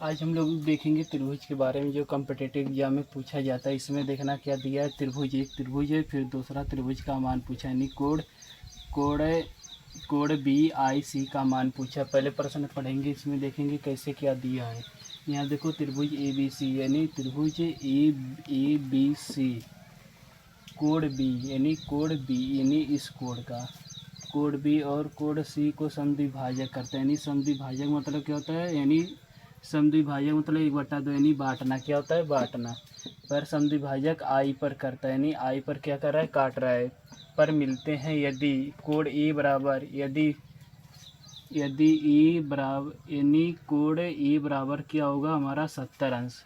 आज हम लोग देखेंगे त्रिभुज के बारे में जो कॉम्पिटिटिव एग्जाम में पूछा जाता है। इसमें देखना क्या दिया है, त्रिभुज एक त्रिभुज है, फिर दूसरा त्रिभुज का मान पूछा, यानी कोड कोड कोड BIC का मान पूछा। पहले प्रश्न पढ़ेंगे, इसमें देखेंगे कैसे क्या दिया है। यहाँ देखो त्रिभुज ABC यानी त्रिभुज ABC, कोड B यानी कोड B यानी इस कोड का कोड B और कोड C को समद्विभाजक करते हैं। यानी समद्विभाजक मतलब क्या होता है, यानी समद्विभाजक मतलब 1/2 यानी बांटना। क्या होता है, बांटना। पर समद्विभाजक I पर करता है, यानी I पर क्या कर रहा है, काट रहा है। पर मिलते हैं यदि कोड E बराबर, यदि E बराबर, यानी कोड E बराबर क्या होगा हमारा 70 अंश,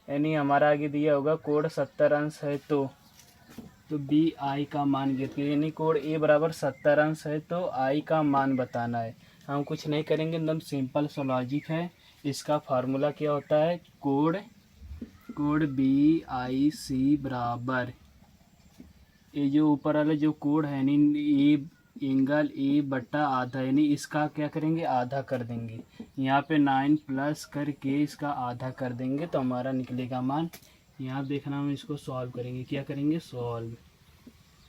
यानी हमारा आगे दिया होगा कोड 70 अंश है तो BI का मान ज्ञात कीजिए। यानी कोड A बराबर 70 अंश है तो I का मान बताना है। हम कुछ नहीं करेंगे, एकदम सिंपल सा लॉजिक है। इसका फार्मूला क्या होता है, कोड BIC बराबर, ये जो ऊपर वाला जो कोड है यानी एंगल A बट्टा आधा, यानी इसका क्या करेंगे, आधा कर देंगे। यहाँ पे 9 प्लस करके इसका आधा कर देंगे तो हमारा निकलेगा मान। यहाँ देखना, हम इसको सॉल्व करेंगे। क्या करेंगे, सॉल्व।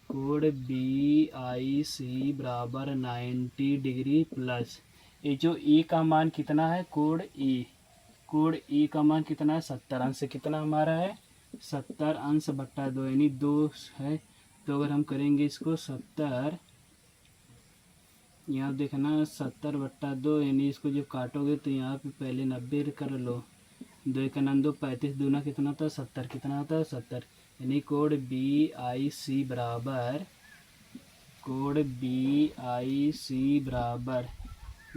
कोड BIC बराबर 90 डिग्री प्लस ये जो E का मान कितना है, कोड E का मान कितना है, 70 अंश। कितना हमारा है, 70 अंश बट्टा 2 यानी 2 है। तो अगर हम करेंगे इसको 70, यहाँ देखना 70 बट्टा 2 यानी इसको जब काटोगे तो यहाँ पे पहले 90 कर लो। 2 एक 2 35 दूना कितना होता है, 70। कितना होता है, 70। यानी कोड BIC बराबर, कोड BIC बराबर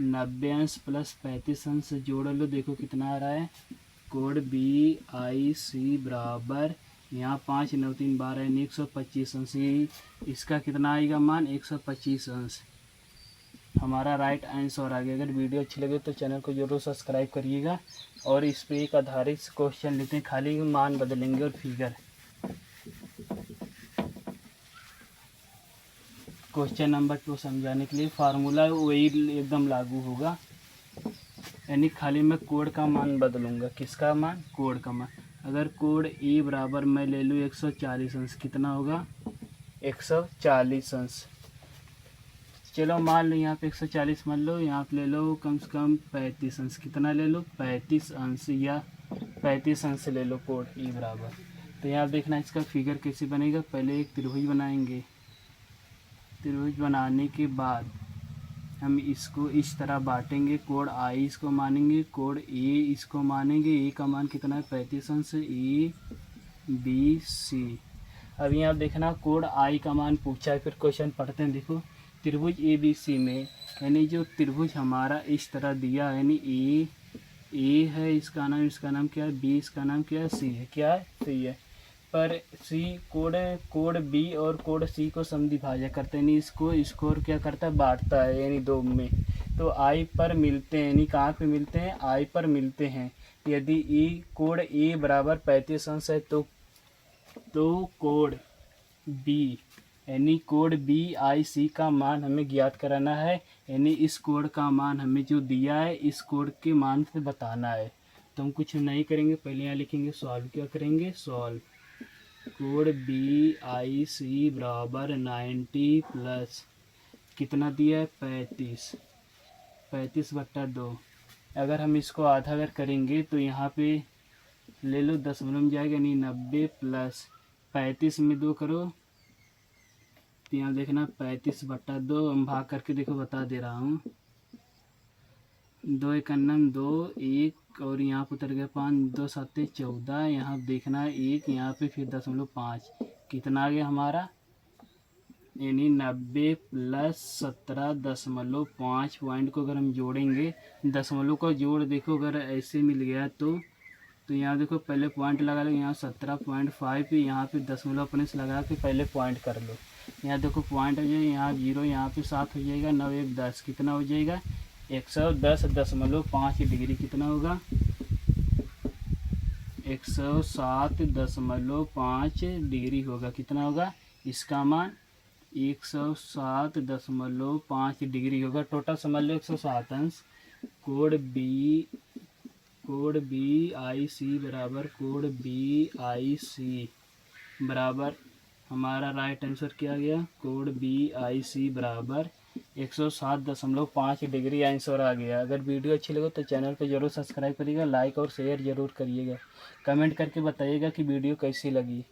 90 अंश प्लस 35 अंश जोड़ लो, देखो कितना आ रहा है। कोड BIC बराबर, यहाँ 5 9 3 12 यानी 125 अंश। इसका कितना आएगा मान, 125 अंश हमारा राइट आंसर आ गया। अगर वीडियो अच्छी लगे तो चैनल को जरूर सब्सक्राइब करिएगा। और इस पे एक आधारित क्वेश्चन लेते हैं, खाली मान बदलेंगे और फिगर। क्वेश्चन नंबर 2 समझाने के लिए फार्मूला वही एकदम लागू होगा, यानी खाली मैं कोड का मान बदलूंगा। किसका मान, कोड का मान। अगर कोड E बराबर मैं ले लूँ 140 अंश, कितना होगा, 140 अंश। चलो मान लो यहाँ पे 140 मान लो, यहाँ पे ले लो कम से कम 35 अंश। कितना ले लो, 35 अंश, या 35 अंश ले लो कोड E बराबर। तो यहाँ देखना इसका फिगर कैसे बनेगा। पहले एक त्रिभुज बनाएंगे, त्रिभुज बनाने के बाद हम इसको इस तरह बांटेंगे। कोड I इसको मानेंगे, कोड A इसको मानेंगे। A का मान कितना है, 35 अंश, ABC। अब यहाँ देखना कोड I का मान पूछा है, फिर क्वेश्चन पढ़ते हैं। देखो त्रिभुज ABC में, यानी जो त्रिभुज हमारा इस तरह दिया है, यानी A है, इसका नाम क्या है, B इसका नाम क्या है, C है। क्या है, C है। पर C कोड B और कोड C को समद्विभाजक करते हैं, यानी इसको और क्या करता है, बांटता है, यानी 2 में। तो I पर मिलते हैं, यानी कहाँ पे मिलते हैं, I पर मिलते हैं। यदि कोड A बराबर 35 अंश है तो कोड B यानी कोड BIC का मान हमें ज्ञात कराना है। यानी इस कोड का मान हमें जो दिया है, इस कोड के मान से बताना है। तो हम कुछ नहीं करेंगे, पहले यहाँ लिखेंगे सॉल्व। क्या करेंगे, सॉल्व। कोड BIC बराबर 90 प्लस कितना दिया है, 35 बट्टा 2। अगर हम इसको आधा अगर करेंगे तो यहाँ पे ले लो दशमलव में जाएगा, यानी 90 प्लस 35 में 2 करो तो यहाँ देखना 35 बट्टा 2। हम भाग करके देखो, बता दे रहा हूँ। 2 एक 2 1 और यहाँ पर उतर गया 5, 2 7 14। यहाँ देखना 1, यहाँ पे फिर 0.5। कितना आ गया हमारा, यानी 90 प्लस 17.5। पॉइंट को अगर हम जोड़ेंगे, दशमलव का जोड़ देखो अगर ऐसे मिल गया तो यहाँ देखो पहले पॉइंट लगा लो, यहाँ 17.5, यहाँ पे दशमलव अपने से लगा के पहले पॉइंट कर लो। यहाँ देखो पॉइंट हो जाएगा, यहाँ 0, यहाँ पे 7 हो जाएगा, 9 1 10। कितना हो जाएगा, 110.5 डिग्री। कितना होगा, 107.5 डिग्री होगा। कितना होगा, इसका मान 107.5 डिग्री होगा। टोटल समझ लो 107 अंश। कोड कोड BIC बराबर कोड BIC बराबर हमारा राइट आंसर क्या गया, कोड BIC बराबर 107.5 डिग्री आंसर आ गया। अगर वीडियो अच्छी लगे तो चैनल को ज़रूर सब्सक्राइब करिएगा, लाइक और शेयर ज़रूर करिएगा, कमेंट करके बताइएगा कि वीडियो कैसी लगी।